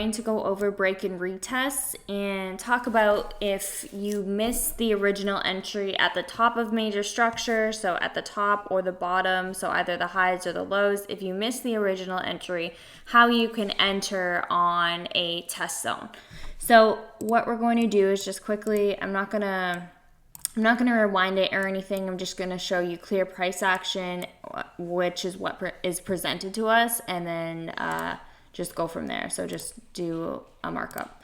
going to go over break and retest and talk about if you miss the original entry at the top of major structure, so at the top or the bottom, so either the highs or the lows. If you miss the original entry, how you can enter on a test zone. So what we're going to do is just quickly, I'm not going to rewind it or anything. I'm just going to show you clear price action, which is what is presented to us, and then just go from there. So just do a markup.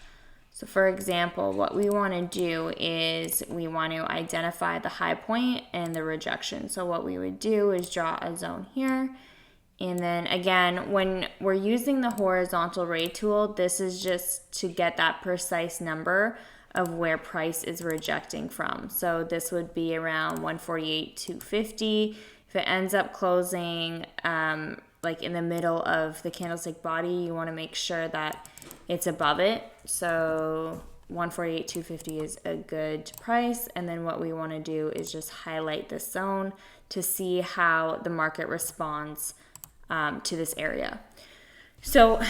So for example, what we want to do is we want to identify the high point and the rejection. So what we would do is draw a zone here. And then again, when we're using the horizontal ray tool, this is just to get that precise number of where price is rejecting from. So this would be around 148.250. If it ends up closing like in the middle of the candlestick body, you want to make sure that it's above it. So 148.250 is a good price. And then what we want to do is just highlight this zone to see how the market responds to this area. So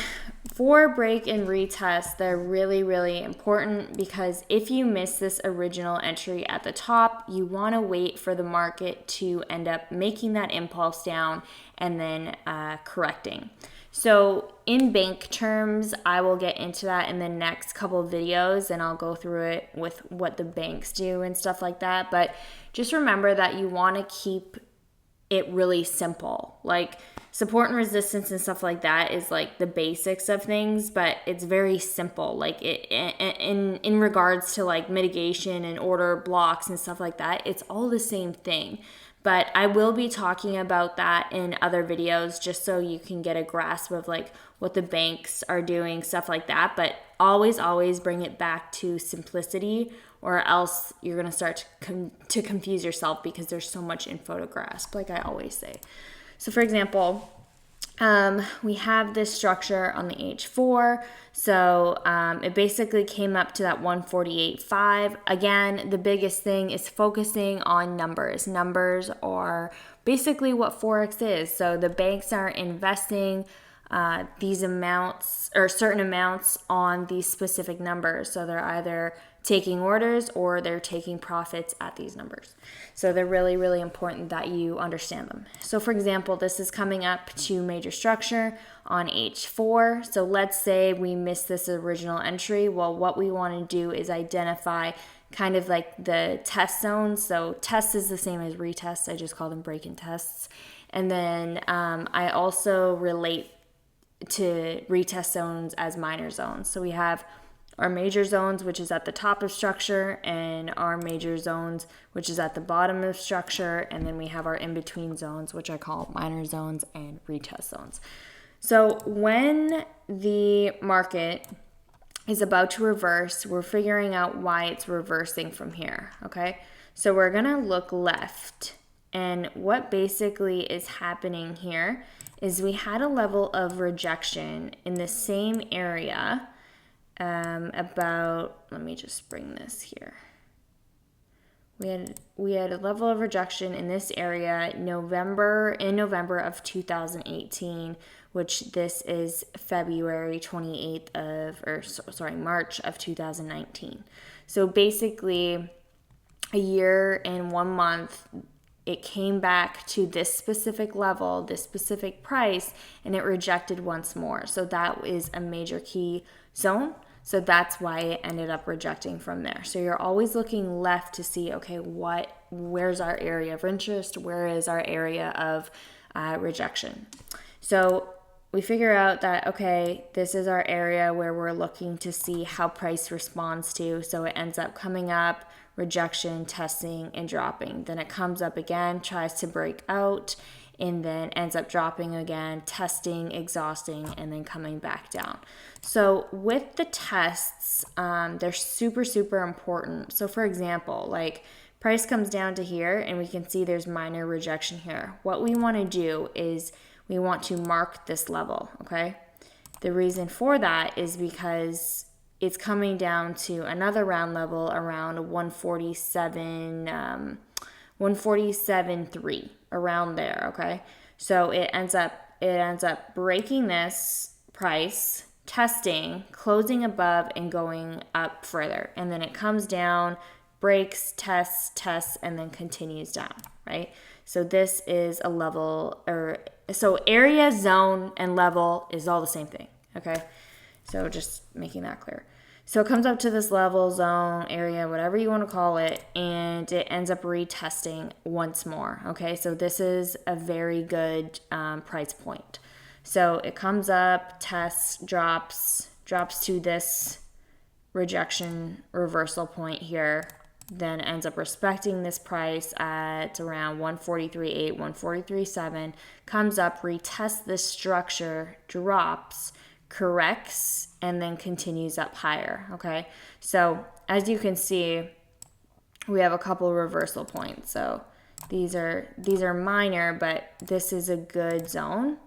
for break and retest, they're really, really important because if you miss this original entry at the top, you want to wait for the market to end up making that impulse down and then correcting. So in bank terms, I will get into that in the next couple of videos and I'll go through it with what the banks do and stuff like that. But just remember that you want to keep it really simple. Like support and resistance and stuff like that is like the basics of things, but it's very simple. Like in regards to like mitigation and order blocks and stuff like that, it's all the same thing. But I will be talking about that in other videos just so you can get a grasp of like what the banks are doing, stuff like that. But always bring it back to simplicity, or else you're going to start to confuse yourself because there's so much info to grasp, like I always say. So for example, we have this structure on the H4. So it basically came up to that 148.5. Again, the biggest thing is focusing on numbers. Numbers are basically what Forex is. So the banks are investing these amounts or certain amounts on these specific numbers. So they're either taking orders or they're taking profits at these numbers. So they're really, really important that you understand them. So for example, this is coming up to major structure on H4. So let's say we missed this original entry. Well, what we want to do is identify kind of like the test zones. So test is the same as retest. I just call them break and tests. And then I also relate to retest zones as minor zones. So we have our major zones, which is at the top of structure, and our major zones, which is at the bottom of structure, and then we have our in-between zones, which I call minor zones and retest zones. So when the market is about to reverse, we're figuring out why it's reversing from here, okay? So we're gonna look left, and what basically is happening here is we had a level of rejection in the same area let me just bring this here. We had a level of rejection in this area in November of 2018, which this is February 28th March of 2019. So basically a year and 1 month, it came back to this specific level, this specific price, and it rejected once more. So that is a major key zone. So that's why it ended up rejecting from there. So you're always looking left to see, okay, where's our area of interest? Where is our area of rejection? So we figure out that, okay, this is our area where we're looking to see how price responds to. So it ends up coming up, rejection, testing, and dropping. Then it comes up again, tries to break out, and then ends up dropping again, testing, exhausting, and then coming back down. So with the tests, they're super, super important. So for example, like price comes down to here and we can see there's minor rejection here. What we want to do is we want to mark this level, okay? The reason for that is because it's coming down to another round level around 147.3, around there, okay? So it ends up breaking this price, testing, closing above and going up further. And then it comes down, breaks, tests, and then continues down, right? So this is a level, so area, zone, and level is all the same thing, okay? So just making that clear. So it comes up to this level, zone, area, whatever you want to call it, and it ends up retesting once more, okay? So this is a very good price point. So it comes up, tests, drops to this rejection reversal point here, then ends up respecting this price at around 143.8, 143.7, comes up, retests this structure, drops, corrects, and then continues up higher, okay? So as you can see, we have a couple reversal points. So these are minor, but this is a good zone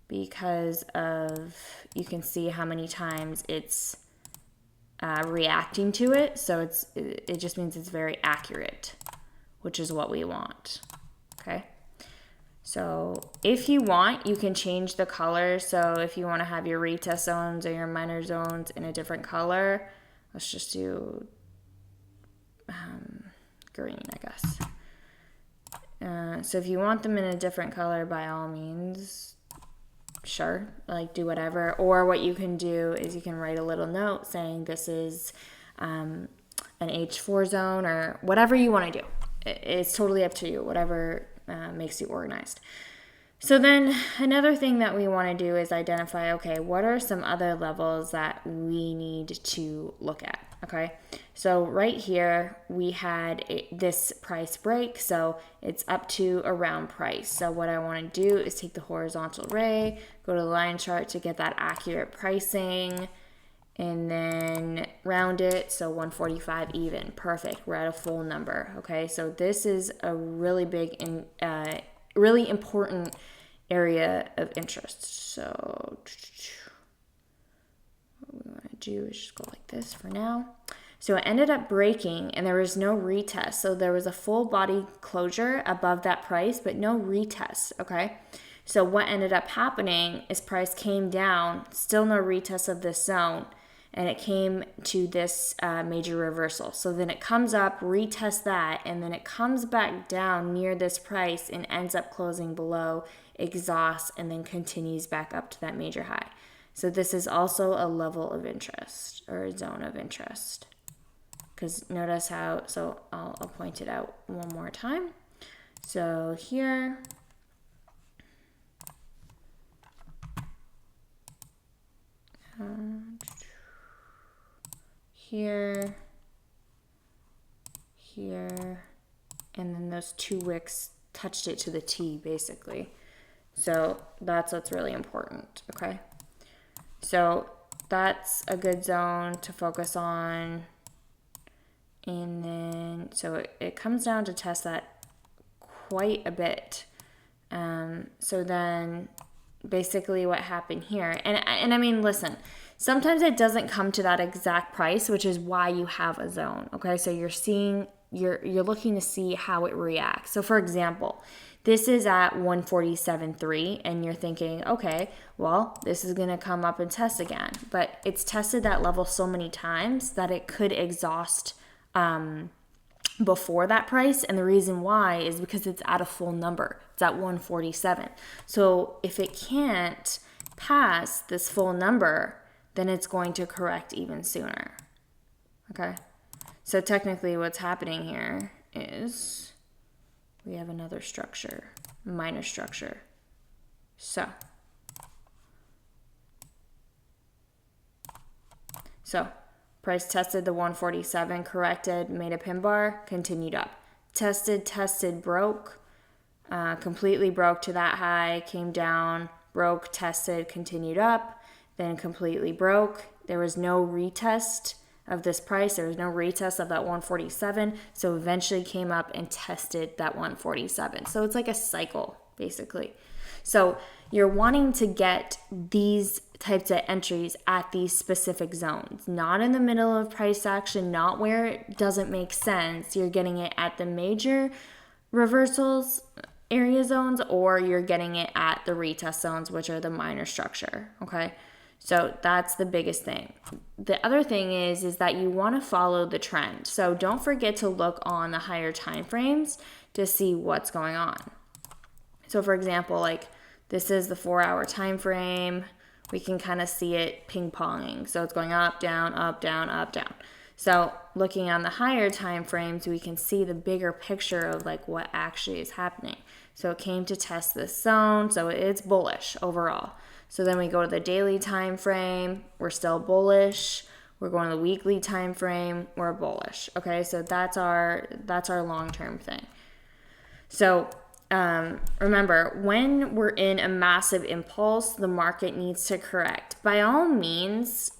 because of, you can see how many times it's reacting to it. So it just means it's very accurate, which is what we want, okay? So if you want, you can change the color. So if you want to have your retest zones or your minor zones in a different color, let's just do green, I guess. So if you want them in a different color, by all means, sure, like do whatever. Or what you can do is you can write a little note saying this is an H4 zone or whatever you want to do. It's totally up to you, whatever makes you organized. So then another thing that we want to do is identify, okay, what are some other levels that we need to look at, okay? So right here, we had this price break, so it's up to around price. So what I want to do is take the horizontal ray, go to the line chart to get that accurate pricing, and then round it, so 145 even, perfect, we're at a full number, okay? So this is a really big and really important area of interest. So what we want to do is just go like this for now. So it ended up breaking and there was no retest. So there was a full body closure above that price, but no retest, okay? So what ended up happening is price came down, still no retest of this zone, and it came to this major reversal. So then it comes up, retests that, and then it comes back down near this price and ends up closing below, exhausts, and then continues back up to that major high. So this is also a level of interest or a zone of interest. Because notice how, so I'll point it out one more time. So here, here, and then those two wicks touched it to the T basically. So that's what's really important, okay? So that's a good zone to focus on. And then, so it comes down to test that quite a bit. So then basically what happened here, and I mean, listen, sometimes it doesn't come to that exact price, which is why you have a zone, okay? So you're looking to see how it reacts. So for example, this is at 147.3 and you're thinking, okay, well, this is going to come up and test again. But it's tested that level so many times that it could exhaust before that price. And the reason why is because it's at a full number. It's at 147. So if it can't pass this full number, then it's going to correct even sooner. Okay? So technically what's happening here is we have another structure, minor structure. So price tested the 147, corrected, made a pin bar, continued up. Tested, broke, completely broke to that high, came down, broke, tested, continued up, then completely broke. There was no retest of this price. There was no retest of that 147. So eventually came up and tested that 147. So it's like a cycle, basically. So you're wanting to get these types of entries at these specific zones, not in the middle of price action, not where it doesn't make sense. You're getting it at the major reversals area zones, or you're getting it at the retest zones, which are the minor structure, okay? So that's the biggest thing. The other thing is that you want to follow the trend. So don't forget to look on the higher time frames to see what's going on. So for example, like this is the 4-hour time frame. We can kind of see it ping-ponging. So it's going up, down, up, down, up, down. So looking on the higher time frames, we can see the bigger picture of like what actually is happening. So it came to test this zone, so it's bullish overall. So then we go to the daily time frame, we're still bullish. We're going to the weekly time frame, we're bullish. Okay, so that's our long-term thing. So remember, when we're in a massive impulse, the market needs to correct. By all means,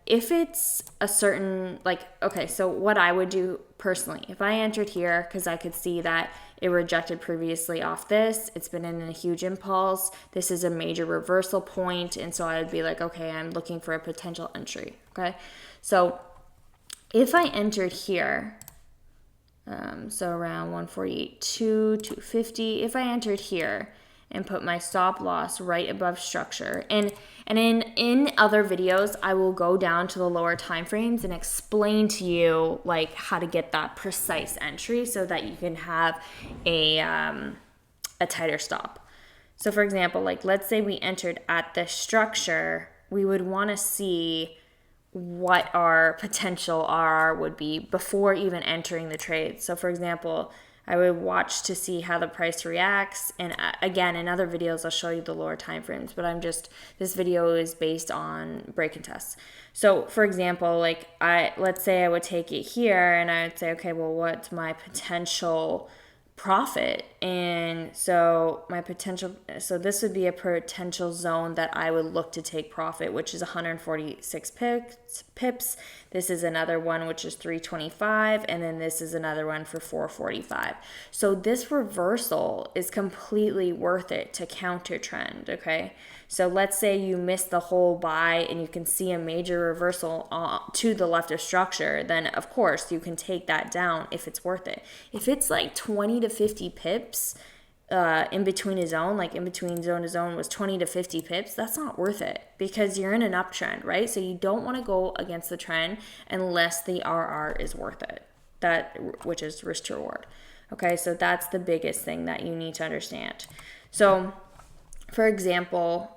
if it's a certain, like, okay, so what I would do personally, if I entered here, because I could see that it rejected previously off this, it's been in a huge impulse, this is a major reversal point, and so I would be like, okay, I'm looking for a potential entry, okay? So if I entered here, so around 148.2, 250, if I entered here and put my stop loss right above structure, and in other videos I will go down to the lower time frames and explain to you like how to get that precise entry so that you can have a tighter stop. So for example, like let's say we entered at this structure, we would want to see what our potential RR would be before even entering the trade. So for example, I would watch to see how the price reacts. And again, in other videos, I'll show you the lower time frames, but this video is based on break and tests. So for example, like let's say I would take it here and I would say, okay, well, what's my potential profit? And so so this would be a potential zone that I would look to take profit, which is 146 pips. This is another one, which is 325. And then this is another one for 445. So this reversal is completely worth it to counter trend. Okay. So let's say you miss the whole buy and you can see a major reversal to the left of structure, then of course you can take that down if it's worth it. If it's like 20 to 50 pips in between a zone, like in between zone to zone was 20 to 50 pips, that's not worth it because you're in an uptrend, right? So you don't want to go against the trend unless the RR is worth it, which is risk to reward. Okay, so that's the biggest thing that you need to understand. So for example,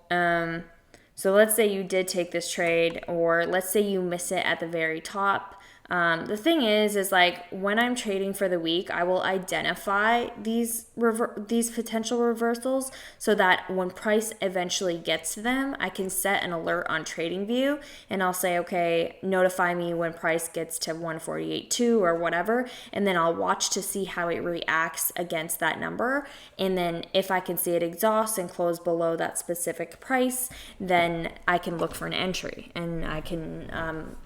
so let's say you did take this trade, or let's say you miss it at the very top. The thing is like when I'm trading for the week, I will identify these potential reversals so that when price eventually gets to them, I can set an alert on TradingView and I'll say, okay, notify me when price gets to 148.2 or whatever, and then I'll watch to see how it reacts against that number. And then if I can see it exhaust and close below that specific price, then I can look for an entry and I can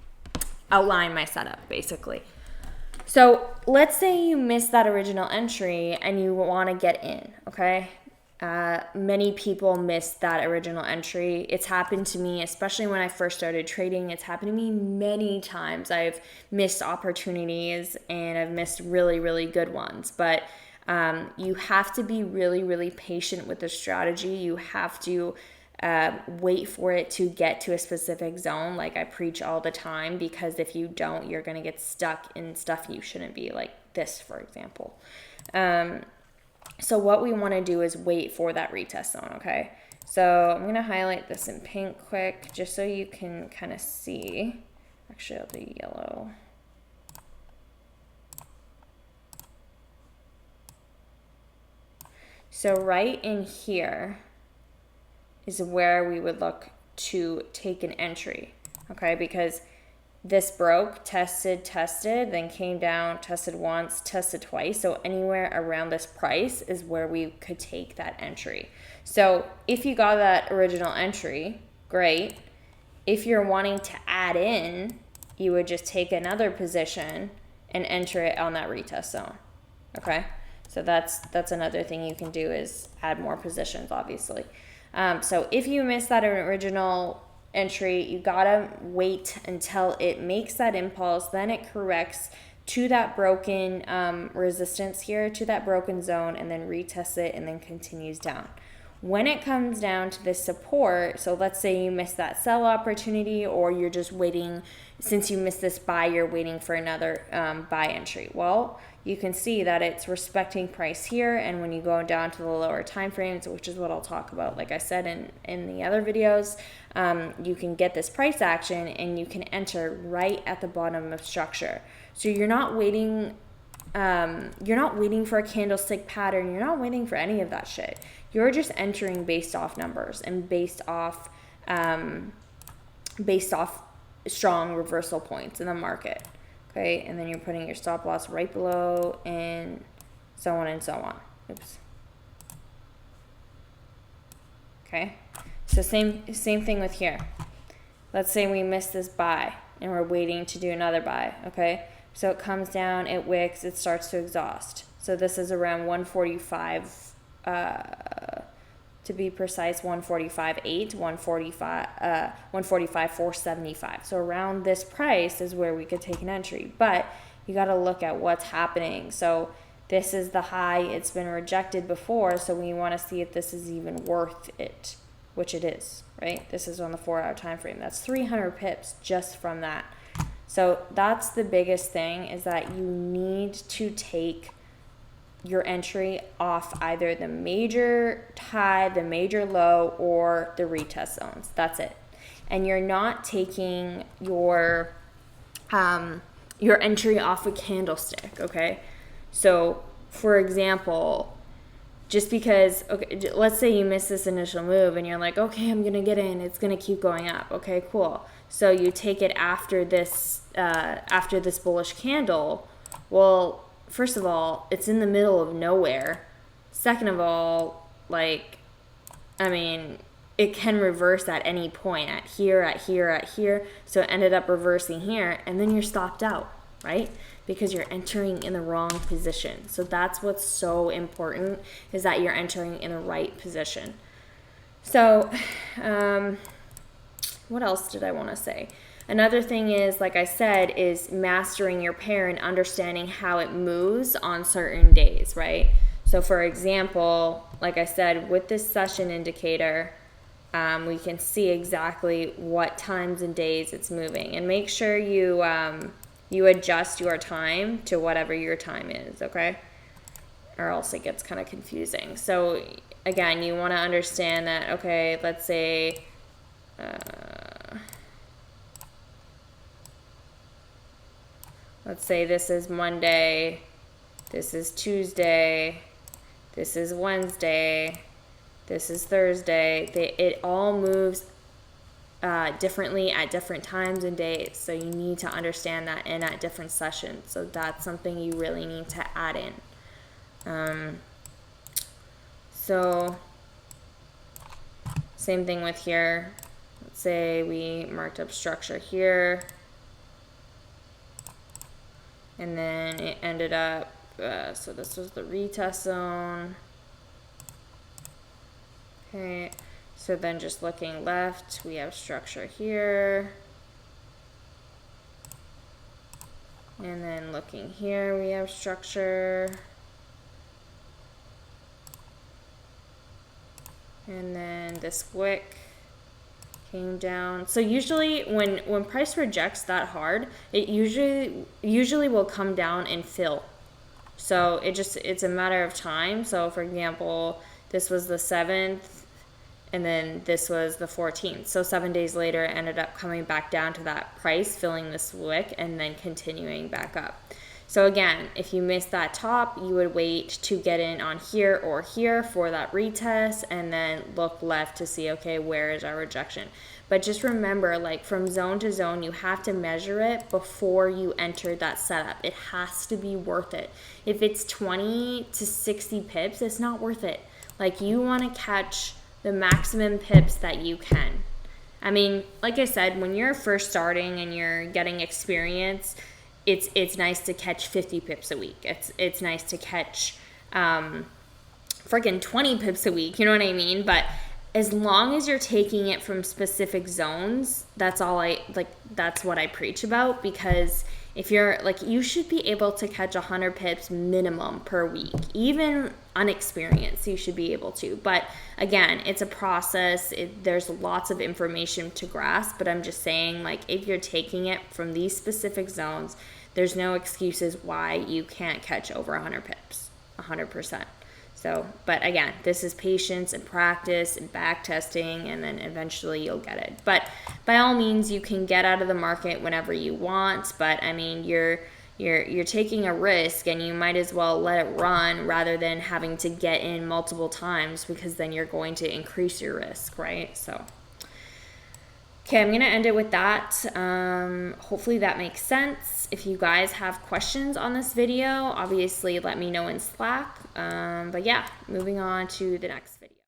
outline my setup basically. So let's say you missed that original entry and you want to get in, okay? Many people miss that original entry. It's happened to me, especially when I first started trading. It's happened to me many times. I've missed opportunities and I've missed really, really good ones. But you have to be really, really patient with the strategy. You have to wait for it to get to a specific zone, like I preach all the time, because if you don't, you're going to get stuck in stuff you shouldn't be, like this, for example. So what we want to do is wait for that retest zone, okay? So I'm going to highlight this in pink quick, just so you can kind of see. Actually, I'll do yellow. So right in here is where we would look to take an entry, okay? Because this broke, tested, then came down, tested once, tested twice. So anywhere around this price is where we could take that entry. So if you got that original entry, great. If you're wanting to add in, you would just take another position and enter it on that retest zone, okay? So that's another thing you can do is add more positions, obviously. So if you miss that original entry, you gotta wait until it makes that impulse, then it corrects to that broken resistance here, to that broken zone, and then retests it and then continues down. when it comes down to this support, so let's say you missed that sell opportunity, or you're just waiting, since you missed this buy, you're waiting for another buy entry. Well, you can see that it's respecting price here, and when you go down to the lower time frames, which is what I'll talk about, like I said in the other videos, you can get this price action and you can enter right at the bottom of structure. So you're not waiting for a candlestick pattern. You're not waiting for any of that shit. You're just entering based off numbers and based off strong reversal points in the market. Okay, and then you're putting your stop loss right below, and so on and so on. Oops. Okay, so same thing with here. Let's say we missed this buy and we're waiting to do another buy. Okay, so it comes down, it wicks, it starts to exhaust. So this is around 145, to be precise, 145.8, 145.475. So around this price is where we could take an entry, but you got to look at what's happening. So this is the high, it's been rejected before, so we want to see if this is even worth it, which it is, right? This is on the 4-hour time frame. That's 300 pips just from that. So that's the biggest thing, is that you need to take your entry off either the major high, the major low, or the retest zones. That's it. And you're not taking your entry off a candlestick, okay? So, for example, just because, okay, let's say you miss this initial move and you're like, okay, I'm gonna get in, it's gonna keep going up. Okay, cool. So you take it after this bullish candle. Well, first of all, it's in the middle of nowhere. Second of all, like, I mean, it can reverse at any point, at here. So it ended up reversing here, and then you're stopped out, right? Because you're entering in the wrong position. So that's what's so important, is that you're entering in the right position. So, what else did I want to say? Another thing is, like I said, is mastering your pair and understanding how it moves on certain days, right? So for example, like I said, with this session indicator, we can see exactly what times and days it's moving, and make sure you adjust your time to whatever your time is, okay? Or else it gets kind of confusing. So again, you want to understand that, okay, let's say, this is Monday, this is Tuesday, this is Wednesday, this is Thursday. It all moves differently at different times and days. So you need to understand that, and at different sessions. So that's something you really need to add in. So same thing with here. Let's say we marked up structure here, and then it ended up, so this was the retest zone. Okay, so then just looking left, we have structure here. And then looking here, we have structure. And then this wick came down. So usually when price rejects that hard, it usually will come down and fill. So it's a matter of time. So for example, this was the 7th, and then this was the 14th. So 7 days later, it ended up coming back down to that price, filling this wick, and then continuing back up. So again, if you missed that top, you would wait to get in on here or here for that retest, and then look left to see, okay, where is our rejection? But just remember, like, from zone to zone, you have to measure it before you enter that setup. It has to be worth it. If it's 20 to 60 pips, it's not worth it. Like, you want to catch the maximum pips that you can. I mean, like I said, when you're first starting and you're getting experience, it's nice to catch 50 pips a week. It's nice to catch freaking 20 pips a week, you know what I mean? But as long as you're taking it from specific zones, that's what I preach about, because if you're like, you should be able to catch 100 pips minimum per week. Even unexperienced, you should be able to. But again, it's a process. There's lots of information to grasp, but I'm just saying, like, if you're taking it from these specific zones, there's no excuses why you can't catch over 100 pips, 100%. So, but again, this is patience and practice and back testing, and then eventually you'll get it. But by all means, you can get out of the market whenever you want. But I mean, you're taking a risk, and you might as well let it run rather than having to get in multiple times, because then you're going to increase your risk, right? So. Okay, I'm going to end it with that. Hopefully that makes sense. If you guys have questions on this video, obviously let me know in Slack. But yeah, moving on to the next.